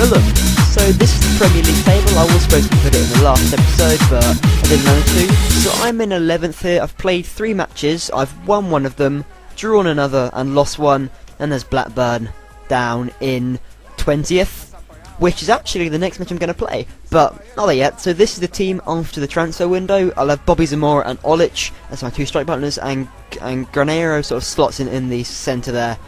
Fulham. So this is the Premier League table. I was supposed to put it in the last episode, but I didn't manage to. So I'm in 11th here. I've played 3 matches. I've won one of them, drawn another, and lost one. And there's Blackburn down in 20th, which is actually the next match I'm going to play. But not there yet. So this is the team after the transfer window. I'll have Bobby Zamora and Olic as my 2 strike partners, and Granero sort of slots in the centre there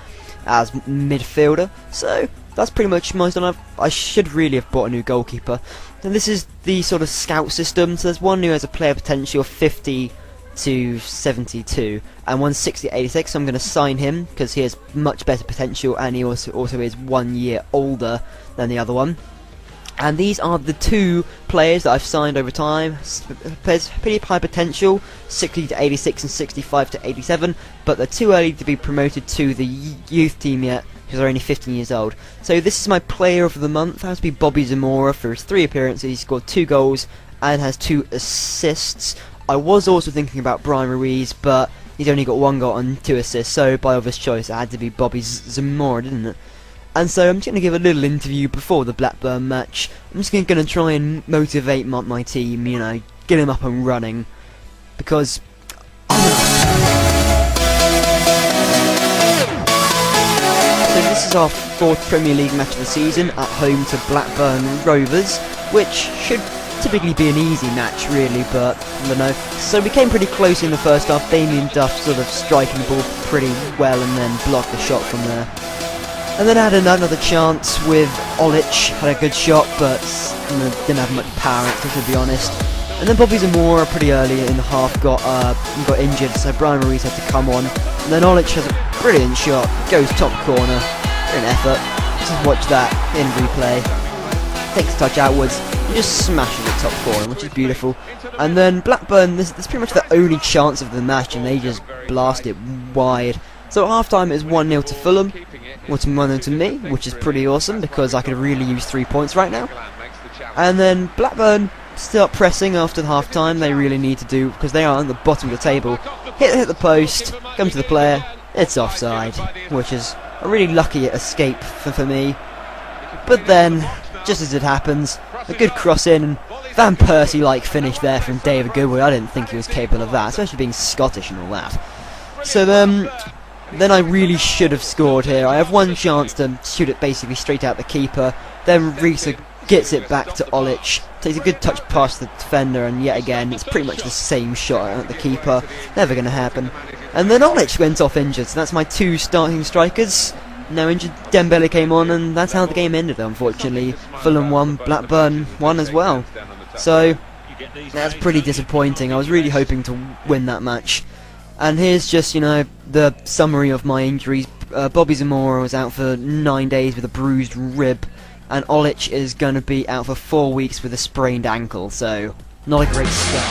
as midfielder. So that's pretty much my style. I should really have bought a new goalkeeper. And this is the sort of scout system. So there's one who has a player potential of 50 to 72 and 160 to 86. So I'm going to sign him because he has much better potential, and he also is 1 year older than the other one. And these are the 2 players that I've signed over time. Players pretty high potential, 60 to 86 and 65 to 87, but they're too early to be promoted to the youth team yet, because they're only 15 years old. So this is my player of the month. That has to be Bobby Zamora for his 3 appearances. He scored 2 goals and has 2 assists. I was also thinking about Brian Ruiz, but he's only got 1 goal and 2 assists, so by obvious choice it had to be Bobby Zamora, didn't it? And so I'm just going to give a little interview before the Blackburn match. I'm just going to try and motivate my team, you know, get them up and running, because so this is our 4th Premier League match of the season at home to Blackburn Rovers, which should typically be an easy match really, but I don't know. So we came pretty close in the first half. Damien Duff sort of striking the ball pretty well and then blocked the shot from there. And then I had another chance with Olic, had a good shot, but didn't have much power in it, to be honest. And then Bobby Zamora pretty early in the half got injured, so Brian Ruiz had to come on. And then Olic has a brilliant shot, goes top corner, an effort. Just watch that in replay. Takes a touch outwards, and just smashes it top corner, which is beautiful. And then Blackburn, this is pretty much the only chance of the match, and they just blast it wide. So at half time it's 1-0 to Fulham, or to 1-0 to me, which is pretty awesome because I could really use 3 points right now. And then Blackburn still up pressing after the half time. They really need to do, because they are on the bottom of the table. Hit the post, come to the player, it's offside, which is a really lucky escape for me. But then, just as it happens, a good cross in, and Van Persie-like finish there from David Goodwin. I didn't think he was capable of that, especially being Scottish and all that. So then I really should have scored here. I have 1 chance to shoot it basically straight out the keeper. Then Risa gets it back to Olic, takes a good touch past the defender, and yet again it's pretty much the same shot at the keeper. Never going to happen. And then Olic went off injured, so that's my 2 starting strikers. Now injured, Dembele came on, and that's how the game ended, unfortunately. Fulham won, Blackburn won as well. So that's pretty disappointing. I was really hoping to win that match. And here's just, you know, the summary of my injuries. Bobby Zamora was out for 9 days with a bruised rib, and Olic is going to be out for 4 weeks with a sprained ankle, so not a great start.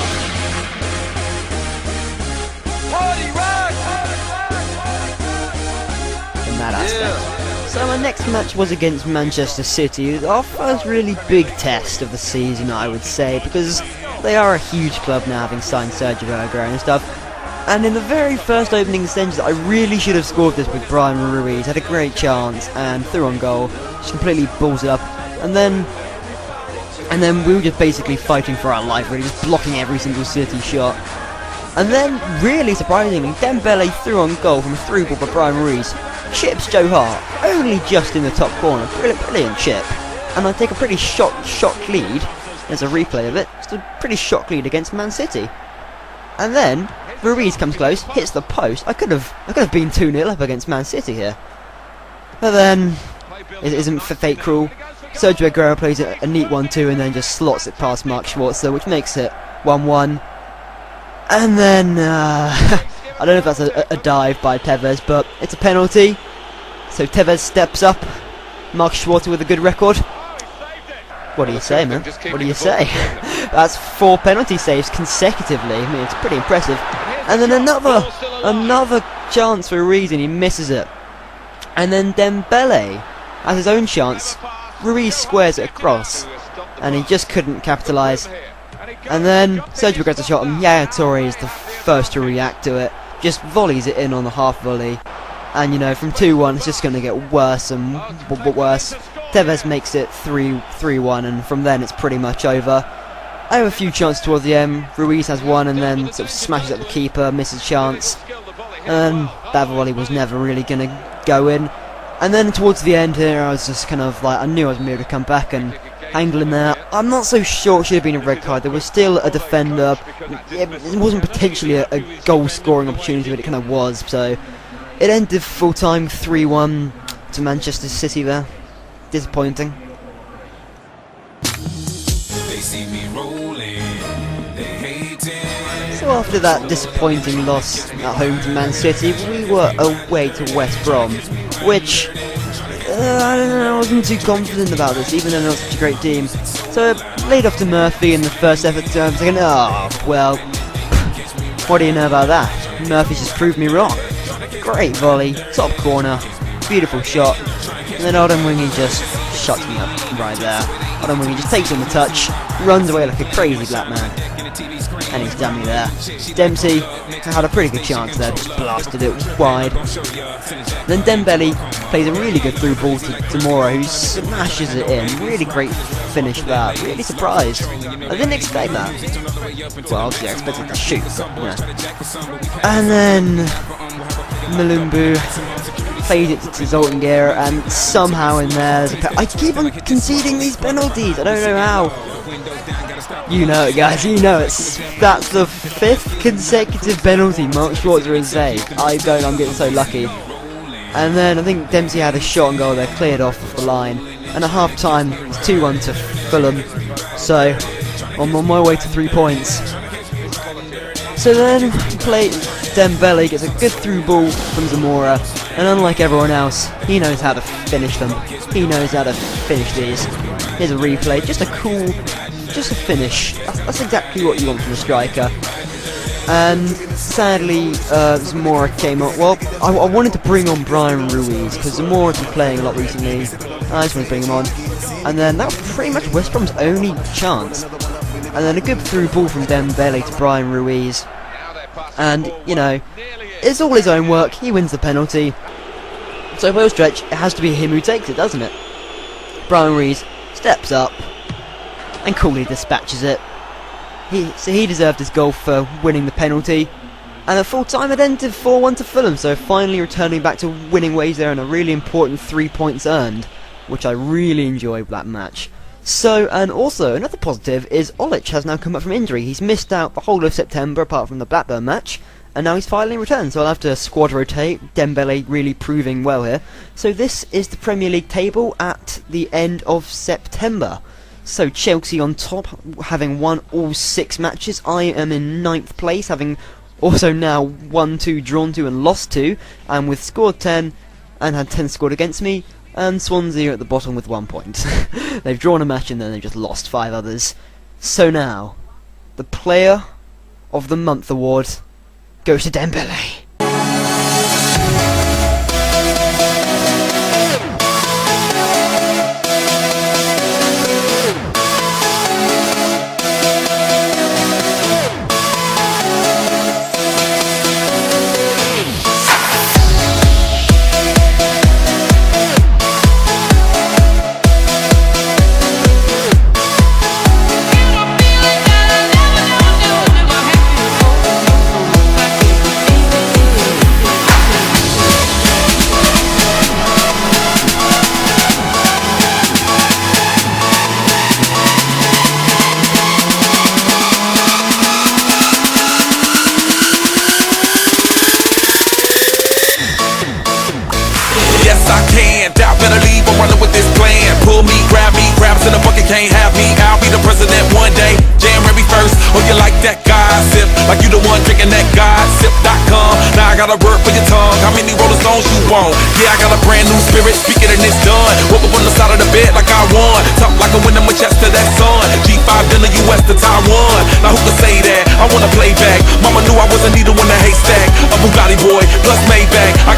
In that aspect. So my next match was against Manchester City, our first really big test of the season, I would say, because they are a huge club now, having signed Sergio Aguero and stuff. And in the very first opening sentences, I really should have scored this with Brian Ruiz. Had a great chance and threw on goal, just completely balls it up. And then we were just basically fighting for our life, really, just blocking every single City shot. And then, really surprisingly, Dembele threw on goal from a through ball by Brian Ruiz. Chips Joe Hart, only just in the top corner. Brilliant chip. And I take a pretty shock lead. There's a replay of it. Just a pretty shock lead against Man City. And then Ruiz comes close, hits the post. I could have been 2-0 up against Man City here. But then it isn't fate cruel. Sergio Aguero plays a neat 1-2 and then just slots it past Mark Schwarzer, which makes it 1-1. And then I don't know if that's a dive by Tevez, but it's a penalty. So Tevez steps up. Mark Schwarzer with a good record. What do you say, man? What do you say? That's 4 penalty saves consecutively. I mean, it's pretty impressive. And then another chance for a reason, he misses it. And then Dembele has his own chance. Ruiz squares it across, and he just couldn't capitalise. And then Sergio gets a shot, and Yaya Toure is the first to react to it. Just volleys it in on the half volley. And you know, from 2-1, it's just going to get worse and worse. Tevez makes it 3-1, and from then it's pretty much over. I have a few chances towards the end. Ruiz has one and then sort of smashes at the keeper, misses chance. And that volley was never really going to go in. And then towards the end here, I was just kind of like, I knew I was going to be able to come back and angle in there. I'm not so sure it should have been a red card. There was still a defender. It wasn't potentially a goal-scoring opportunity, but it kind of was. So it ended full-time 3-1 to Manchester City there. Disappointing. So after that disappointing loss at home to Man City, we were away to West Brom, which I don't know, I wasn't too confident about this, even though they're not such a great team. So I laid off to Murphy in the first effort, so I was thinking, oh, well, what do you know about that? Murphy's just proved me wrong. Great volley, top corner, beautiful shot, and then Odom Wingy just shuts me up right there. Odom Wingy just takes on the touch, runs away like a crazy black man, and he's done me there. Dempsey had a pretty good chance there, just blasted it wide. Then Dembele plays a really good through ball to Mora, who smashes it in. Really great finish there. Really surprised. I didn't expect that. Well, obviously I expected to shoot, but yeah. And then Malumbu plays it to Zoltengera, and somehow in there, I keep on conceding these penalties. I don't know how. You know it, guys. You know it. That's the 5th consecutive penalty Mark Schwarzer has saved. I'm getting so lucky. And then I think Dempsey had a shot on goal there, cleared off the line. And at half time, it's 2-1 to Fulham. So I'm on my way to 3 points. So then Dembele gets a good through ball from Zamora, and unlike everyone else, he knows how to finish them. He knows how to finish these. Here's a replay, just a finish. That's exactly what you want from a striker. And sadly, Zamora came up. Well, I wanted to bring on Brian Ruiz because Zamora's been playing a lot recently. I just wanted to bring him on, and then that was pretty much West Brom's only chance. And then a good through ball from Dembele to Brian Ruiz. And, you know, it's all his own work. He wins the penalty. So if we'll stretch, it has to be him who takes it, doesn't it? Brian Ruiz steps up and coolly dispatches it. So he deserved his goal for winning the penalty. And at full time it ended 4-1 to Fulham. So finally returning back to winning ways there, and a really important 3 points earned, which I really enjoyed that match. So, and also, another positive is Olic has now come back from injury. He's missed out the whole of September apart from the Blackburn match, and now he's finally returned, so I'll have to squad rotate. Dembele really proving well here. So this is the Premier League table at the end of September. So Chelsea on top, having won all 6 matches. I am in 9th place, having also now won 2, drawn 2 and lost 2, and with scored 10 and had 10 scored against me. And Swansea are at the bottom with 1 point. They've drawn a match and then they've just lost 5 others. So now, the Player of the Month award goes to Dembele. In the bucket can't have me. I'll be the president one day. January 1st. Oh, you like that gossip? Like you the one drinking that gossip.com. Now I gotta work for your tongue. How many Rolling Stones you want? Yeah, I got a brand new spirit. Speak it and it's done. Woke up on the side of the bed like I won. Talk like a winner with chest to that sun. G5 in the US to Taiwan. Now who can say that? I wanna play back. Mama knew I wasn't needed when the haystack. A Bugatti boy plus Maybach. I